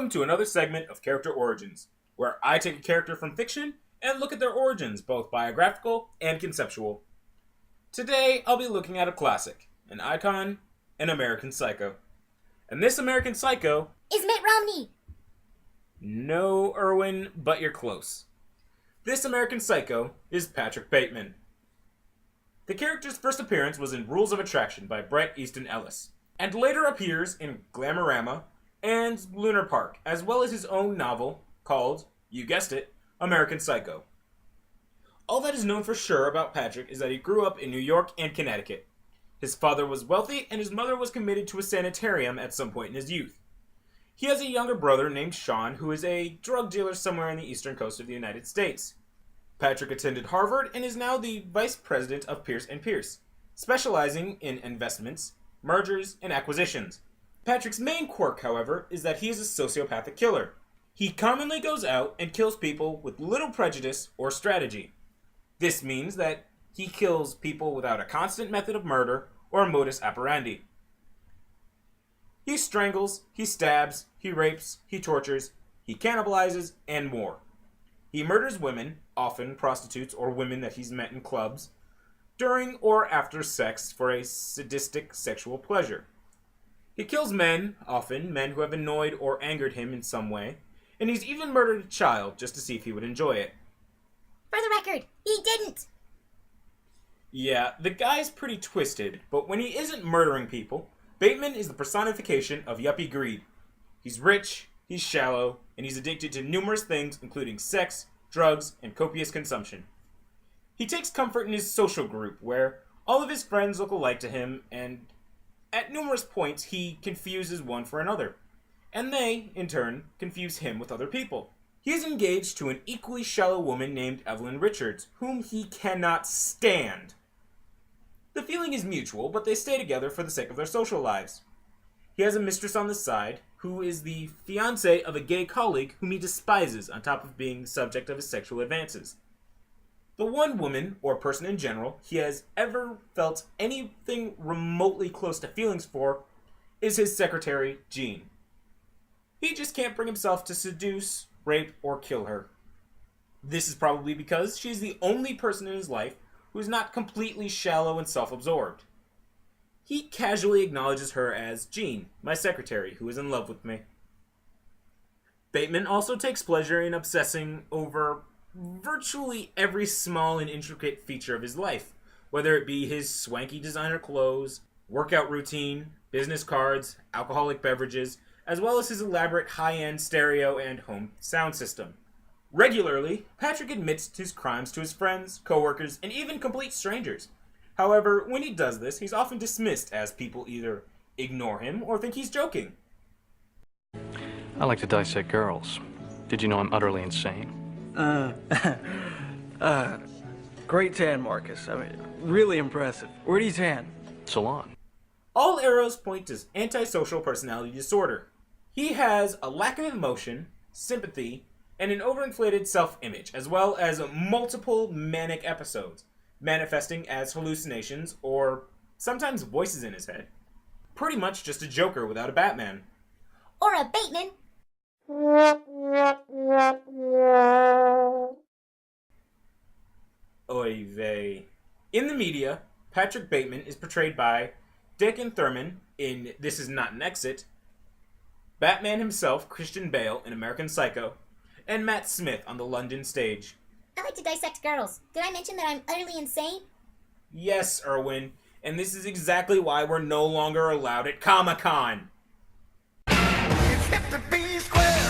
Welcome to another segment of Character Origins, where I take a character from fiction and look at their origins, both biographical and conceptual. Today, I'll be looking at a classic, an icon, an American Psycho. And this American Psycho is Mitt Romney. No, Erwin, but you're close. This American Psycho is Patrick Bateman. The character's first appearance was in Rules of Attraction by Bret Easton Ellis, and later appears in Glamorama and Lunar Park, as well as his own novel called, you guessed it, American Psycho. All that is known for sure about Patrick is that he grew up in New York and Connecticut. His father was wealthy, and his mother was committed to a sanitarium at some point in his youth. He has a younger brother named Sean, who is a drug dealer somewhere on the eastern coast of the United States. Patrick attended Harvard and is now the vice president of Pierce & Pierce, specializing in investments, mergers, and acquisitions. Patrick's main quirk, however, is that he is a sociopathic killer. He commonly goes out and kills people with little prejudice or strategy. This means that he kills people without a constant method of murder or a modus operandi. He strangles, he stabs, he rapes, he tortures, he cannibalizes, and more. He murders women, often prostitutes or women that he's met in clubs, during or after sex for a sadistic sexual pleasure. He kills men, often men who have annoyed or angered him in some way, and he's even murdered a child just to see if he would enjoy it. For the record, he didn't. Yeah, the guy's pretty twisted, but when he isn't murdering people, Bateman is the personification of yuppie greed. He's rich, he's shallow, and he's addicted to numerous things including sex, drugs, and copious consumption. He takes comfort in his social group, where all of his friends look alike to him, and at numerous points he confuses one for another, and they, in turn, confuse him with other people. He is engaged to an equally shallow woman named Evelyn Richards, whom he cannot stand. The feeling is mutual, but they stay together for the sake of their social lives. He has a mistress on the side, who is the fiancée of a gay colleague whom he despises on top of being the subject of his sexual advances. The one woman, or person in general, he has ever felt anything remotely close to feelings for is his secretary, Jean. He just can't bring himself to seduce, rape, or kill her. This is probably because she's the only person in his life who is not completely shallow and self-absorbed. He casually acknowledges her as Jean, my secretary, who is in love with me. Bateman also takes pleasure in obsessing over virtually every small and intricate feature of his life, whether it be his swanky designer clothes, workout routine, business cards, alcoholic beverages, as well as his elaborate high-end stereo and home sound system. Regularly, Patrick admits his crimes to his friends, coworkers, and even complete strangers. However, when he does this, he's often dismissed as people either ignore him or think he's joking. I like to dissect girls. Did you know I'm utterly insane? Great tan, Marcus. I mean, really impressive. Where do you tan? Salon. All arrows point to antisocial personality disorder. He has a lack of emotion, sympathy, and an overinflated self-image, as well as multiple manic episodes, manifesting as hallucinations or sometimes voices in his head. Pretty much just a Joker without a Batman. Or a Bateman. Oy vey. In the media, Patrick Bateman is portrayed by Declan Thurman in This Is Not an Exit, Batman himself, Christian Bale, in American Psycho, and Matt Smith on the London stage. I like to dissect girls. Did I mention that I'm utterly insane? Yes, Erwin, and this is exactly why we're no longer allowed at Comic-Con. It's hip to be square.